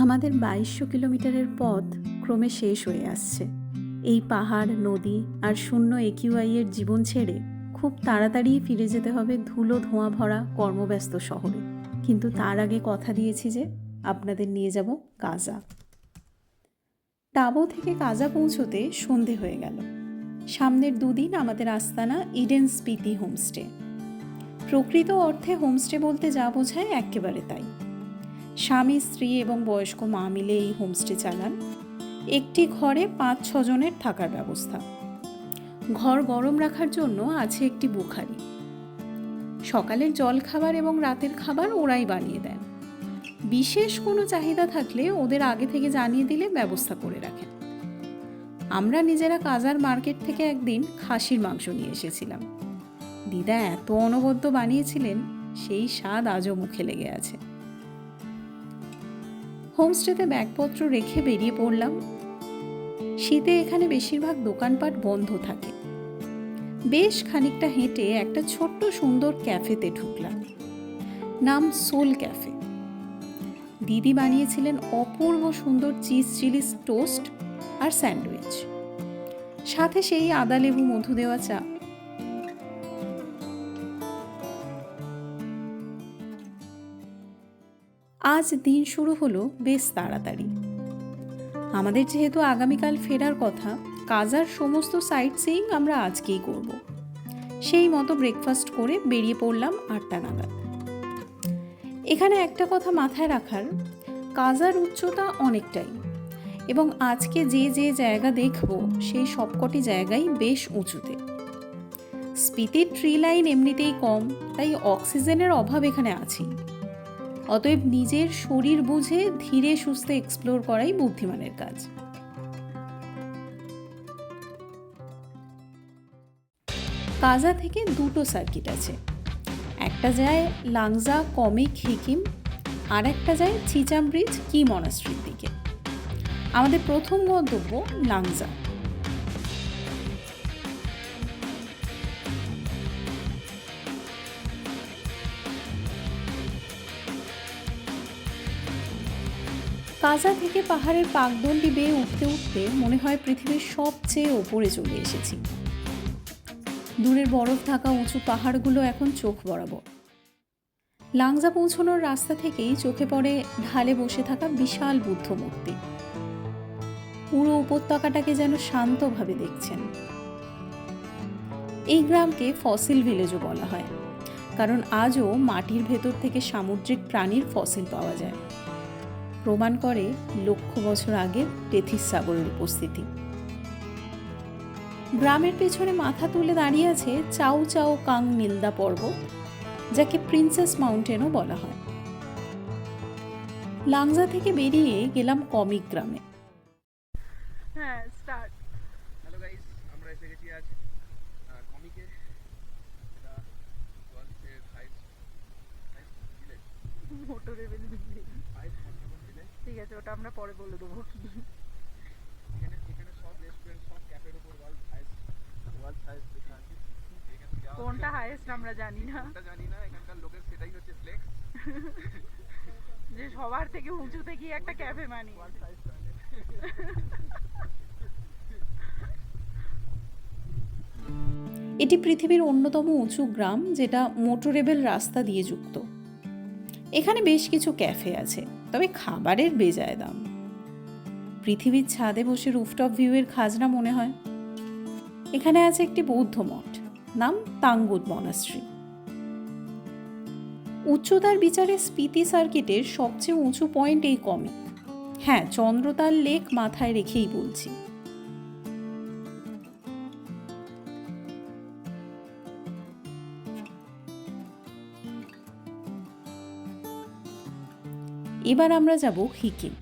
আমাদের ২২০০ কিলোমিটারের পথ ক্রমে শেষ হয়ে আসছে। এই পাহাড়, নদী আর শূন্য একিউআইয়ের জীবন ছেড়ে খুব তাড়াতাড়ি ফিরে যেতে হবে ধুলো ধোঁয়া ভরা কর্মব্যস্ত শহরে। কিন্তু তার আগে কথা দিয়েছি যে আপনাদের নিয়ে যাব কাজা। টাবো থেকে কাজা পৌঁছতে সন্ধে হয়ে গেল। সামনের দুদিন আমাদের আস্তানা ইডেন স্পিতি হোমস্টে। প্রকৃত অর্থে হোমস্টে বলতে যা বোঝায় একেবারে তাই। স্বামী, স্ত্রী এবং বয়স্ক মা মিলে এই হোমস্টে চালান। একটি ঘরে ৫-৬ জনের থাকার ব্যবস্থা। ঘর গরম রাখার জন্য আছে একটি বুখারি। সকালের জলখাবার এবং রাতের খাবার ওরাই বানিয়ে দেন। বিশেষ কোনো চাহিদা থাকলে ওদের আগে থেকে জানিয়ে দিলে ব্যবস্থা করে রাখেন। আমরা নিজেরা কাজার মার্কেট থেকে একদিন খাসির মাংস নিয়ে এসেছিলাম। দিদা এত অনবদ্য বানিয়েছিলেন, সেই স্বাদ আজও মুখে লেগে আছে। হোমস্টেতে ব্যাগপত্র রেখে বেরিয়ে পড়লাম। শীতে এখানে বেশিরভাগ দোকানপাট বন্ধ থাকে। বেশ খানিকটা হেঁটে একটা ছোট্ট সুন্দর ক্যাফেতে ঢুকলাম। নাম সোল ক্যাফে। দিদি বানিয়েছিলেন অপূর্ব সুন্দর চিজ চিলি টোস্ট আর স্যান্ডউইচ, সাথে সেই আদা লেবু মধু দেওয়া চা। আজ দিন শুরু হলো বেশ তাড়াতাড়ি। আমাদের যেহেতু আগামীকাল ফেরার কথা, কাজার সমস্ত সাইট সিইং আমরা আজকেই করব। সেই মতো ব্রেকফাস্ট করে বেরিয়ে পড়লাম ৮টা নাগাদ। এখানে একটা কথা মাথায় রাখার, কাজার উচ্চতা অনেকটাই, এবং আজকে যে যে জায়গা দেখব সেই সবকটি জায়গাই বেশ উঁচুতে। স্পিতির ট্রি লাইন এমনিতেই কম, তাই অক্সিজেনের অভাব এখানে আছেই। অতএব নিজের শরীর বুঝে ধীরে সুস্থে এক্সপ্লোর করাই বুদ্ধিমানের কাজ। কাজা থেকে দুটো সার্কিট আছে। একটা যায় লাংজা কমিক হিকিম, আর একটা যায় চিচাম ব্রিজ কি মনাস্ট্রির দিকে। আমাদের প্রথম গন্তব্য লাংজা। কাজা থেকে পাহাড়ের পাকদণ্ডি বেয়ে উঠতে উঠতে মনে হয় পৃথিবীর সবচেয়ে ওপরে চলে এসেছি। দূরের বরফ ঢাকা উঁচু পাহাড়গুলো এখন চোখ বরাবর। লাংজা পৌঁছানোর রাস্তা থেকেই চোখে পড়ে ঢালে বসে থাকা বিশাল বুদ্ধ মূর্তি। পুরো উপত্যকাটাকে যেন শান্তভাবে দেখছেন। এই গ্রামকে ফসিল ভিলেজও বলা হয়, কারণ আজও মাটির ভেতর থেকে সামুদ্রিক প্রাণীর ফসিল পাওয়া যায়। প্রমাণ করে লক্ষ বছর আগের টেথিস সাগরের উপস্থিতি। গ্রামের পেছনে মাথা তুলে দাঁড়িয়ে আছে চাউ চাউ কাং নিলদা পর্বত, যাকে প্রিন্সেস মাউন্টেনও বলা হয়। লাংজা থেকে বেরিয়ে গেলাম কমিক গ্রামে। হ্যাঁ, স্টার্ট। হ্যালো গাইস, আমরা এসে গেছি আজ কমিকে। এটা ওয়ার্ল্ডের highest village, motor level building. Highest construction village. ঠিক আছে, ওটা আমরা পরে বলে দেবো। এখানে সব রেস্টুরেন্ট, সব ক্যাফের উপর ওয়ার্ল্ড হাইস্ট লেখা আছে। এখানে যাওয়া কোনটা হাইয়েস্ট আমরা জানি না, কোনটা জানি না, এখানকার লোকের সেটাই হচ্ছে ফ্লেক্স, যে সবার থেকে উঁচুতে গিয়ে একটা ক্যাফে মানি। World highest. এটি পৃথিবীর অন্যতম উঁচু গ্রাম, যেটা মোটরেবল রাস্তা দিয়ে যুক্ত। এখানে বেশ কিছু ক্যাফে আছে, তবে খাবারের বেজায় দাম। পৃথিবীর ছাদে বসে রুফটপ ভিউয়ের খাজনা মনে হয়। এখানে আছে একটি বৌদ্ধ মঠ, নাম তাঙ্গুদ মনাস্ট্রি। উচ্চতার বিচারে স্পিতি সার্কিটের সবচেয়ে উঁচু পয়েন্ট এই কমিক। হ্যাঁ, চন্দ্রতাল লেক মাথায় রেখেই বলছি। এবার আমরা যাব হিকিম।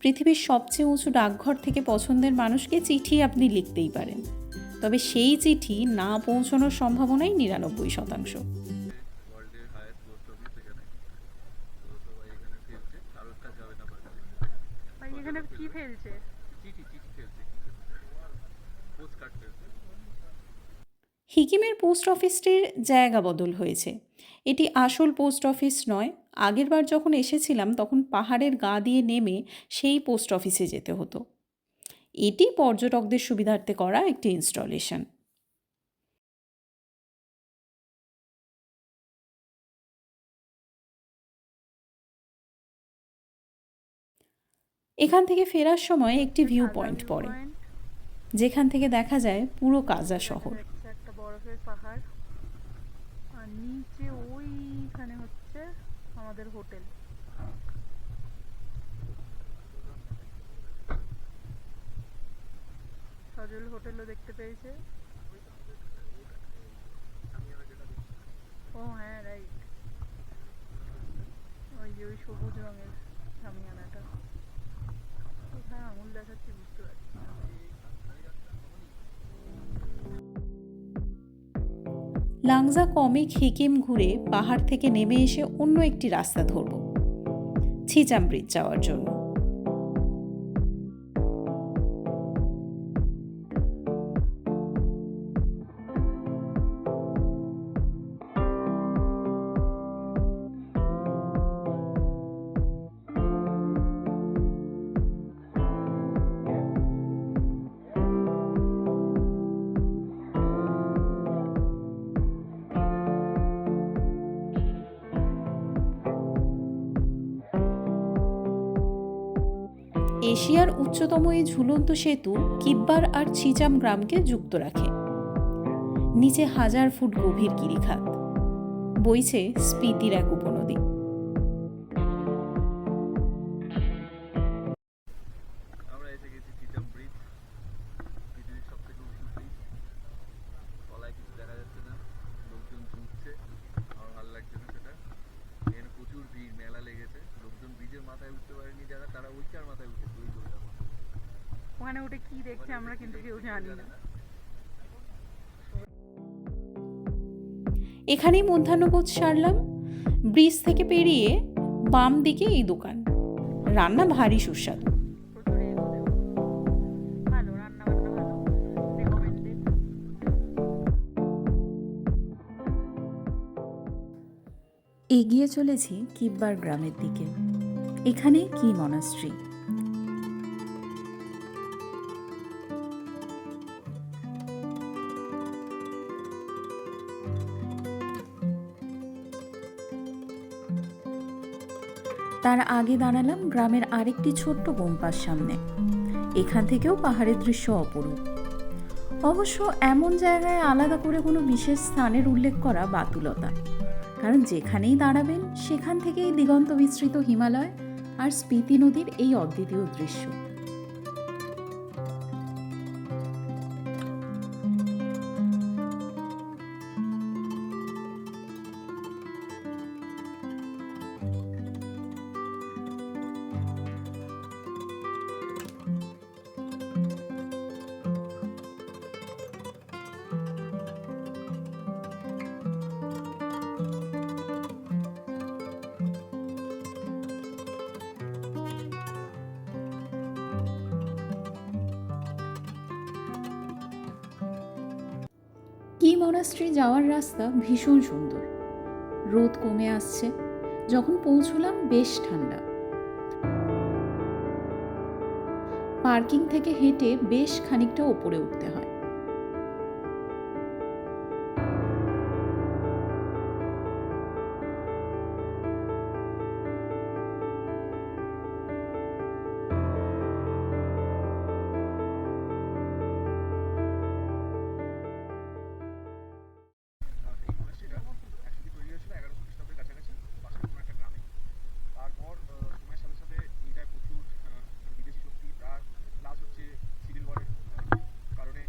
পৃথিবীর সবচেয়ে উঁচু ডাকঘর থেকে পছন্দের মানুষকে চিঠি আপনি লিখতেই পারেন, তবে সেই চিঠি না পৌঁছানোর সম্ভাবনাই ৯৯%। ওয়ার্ল্ডের হাইয়েস্ট পোস্ট অফিস এখানে। তো সবাই এখানে এখানে কি ফেলছে? চিঠি ফেলছে, পোস্ট কার্ড ফেলছে। হিকিমের পোস্ট অফিসটির জায়গা বদল হয়েছে। এটি আসল পোস্ট অফিস নয়। আগেরবার যখন এসেছিলাম তখন পাহাড়ের গা দিয়ে নেমে সেই পোস্ট অফিসে যেতে হতো। এটি পর্যটকদের সুবিধার্থে করা একটি ইনস্টলেশন। এখান থেকে ফেরার সময় একটি ভিউ পয়েন্ট পড়ে, যেখান থেকে দেখা যায় পুরো কাজা শহর। একটা বরফের পাহাড়, আর নিচে ওইখানে হচ্ছে আমাদের হোটেল। সজল হোটেলও দেখতে পেয়েছে। ও হ্যাঁ, রাইট, ওই যে ওই সবুজ রঙের শামিয়ানাটা। কোথায় আঙুল দেখাচ্ছি বুঝতে পারছি না। লাংজা কমিক হিকিম ঘুরে পাহাড় থেকে নেমে এসে অন্য একটি রাস্তা ধরব, ছিচাম ব্রিজ যাওয়ার জন্য। এশিয়ার উচ্চতম এই ঝুলন্ত সেতু কিব্বার আর ছিচাম গ্রামকে যুক্ত রাখে। নিচে 1000 ফুট গভীর গিরিখাত, বইছে স্পিতির এক উপনদী। আমরা এসে গেছি চিটাম ব্রিজ, পৃথিবীর সব থেকে উঁচু ব্রিজ। তলায় কিছু দেখা যাচ্ছে না, লোকজন ছুটছে, আমার ভালো লাগছে না সেটা। এখানে প্রচুর ভিড়, মেলা লেগেছে। লোকজন ব্রিজের মাথায় উঠতে পারেনি যারা, তারা ওইটার মাথায় উঠেছে, ওই দোলটা। ওখানে উঠে কি দেখছে আমরা কিন্তু কেউ জানি না। এখানেই মধ্যাহ্নভোজ সারলাম। ব্রিজ থেকে পেরিয়ে বাম দিকে এই দোকান, রান্না ভারী সুস্বাদু। প্রচুর এগো দেবো, ভালো রান্না বান্না, ভালো রেকমেন্ডেড। এগিয়ে চলেছি কিব্বার গ্রামের দিকে। এখানে কি মনাস্ট্রি। তার আগে দাঁড়ালাম গ্রামের আরেকটি ছোট্ট গোম্পার সামনে। এখান থেকেও পাহাড়ের দৃশ্য অপরূপ। অবশ্য এমন জায়গায় আলাদা করে কোনো বিশেষ স্থানের উল্লেখ করা বাতুলতা, কারণ যেখানেই দাঁড়াবেন সেখান থেকেই দিগন্ত বিস্তৃত হিমালয় আর স্পিতি নদীর এই অদ্বিতীয় দৃশ্য। কি মনাস্ট্রি যাওয়ার রাস্তা ভীষণ সুন্দর। রোদ কমে আসছে। যখন পৌঁছলাম বেশ ঠান্ডা। পার্কিং থেকে হেঁটে বেশ খানিকটা ওপরে উঠতে হয়। সেটা অ্যাকচুয়ালি তৈরি হয়েছিল 1100 খ্রিস্টাব্দের কাছাকাছি, পাশে কোনো একটা গ্রামে। তারপর সময়ের সাথে সাথে এইটায় প্রচুর বিদেশি শক্তি, প্লাস হচ্ছে সিভিল ওয়ারের কারণে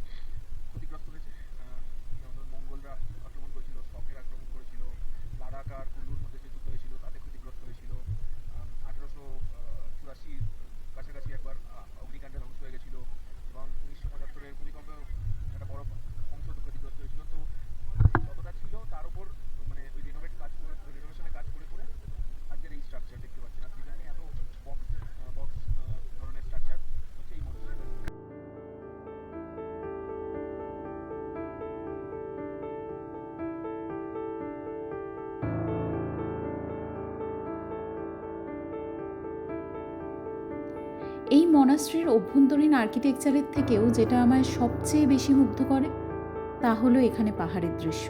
এই মনাস্ট্রির অভ্যন্তরীণ আর্কিটেকচারের থেকেও যেটা আমায় সবচেয়ে বেশি মুগ্ধ করে তা হলো এখানে পাহাড়ের দৃশ্য।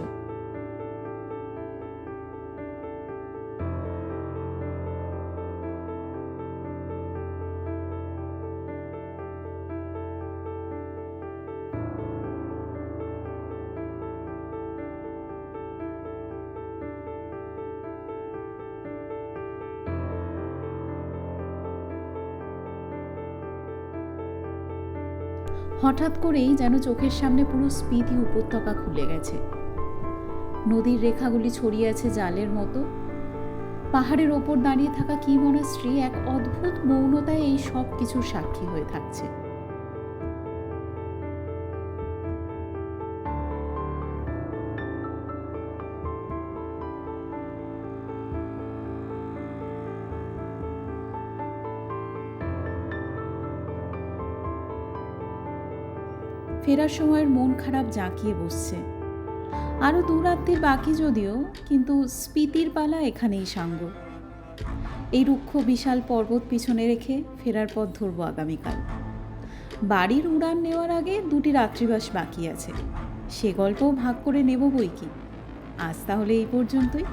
হঠাৎ করেই যেন চোখের সামনে পুরো স্পিতি উপত্যকা খুলে গেছে। নদীর রেখাগুলি ছড়িয়ে আছে জালের মতো। পাহাড়ের ওপর দাঁড়িয়ে থাকা কি মনাস্ট্রি এক অদ্ভুত মৌনতায় এই সব কিছুর সাক্ষী হয়ে থাকছে। ফেরার সময়ের মন খারাপ জাঁকিয়ে বসছে। আরও দূরাত্মের বাকি যদিও, কিন্তু স্পিতির পালা এখানেই সাঙ্গ। এই রুক্ষ বিশাল পর্বত পিছনে রেখে ফেরার পথ ধরবো আগামীকাল। বাড়ির উড়ান নেওয়ার আগে 2টি রাত্রিবাস বাকি আছে, সে গল্পও ভাগ করে নেব বই কি। আজ তাহলে এই পর্যন্তই।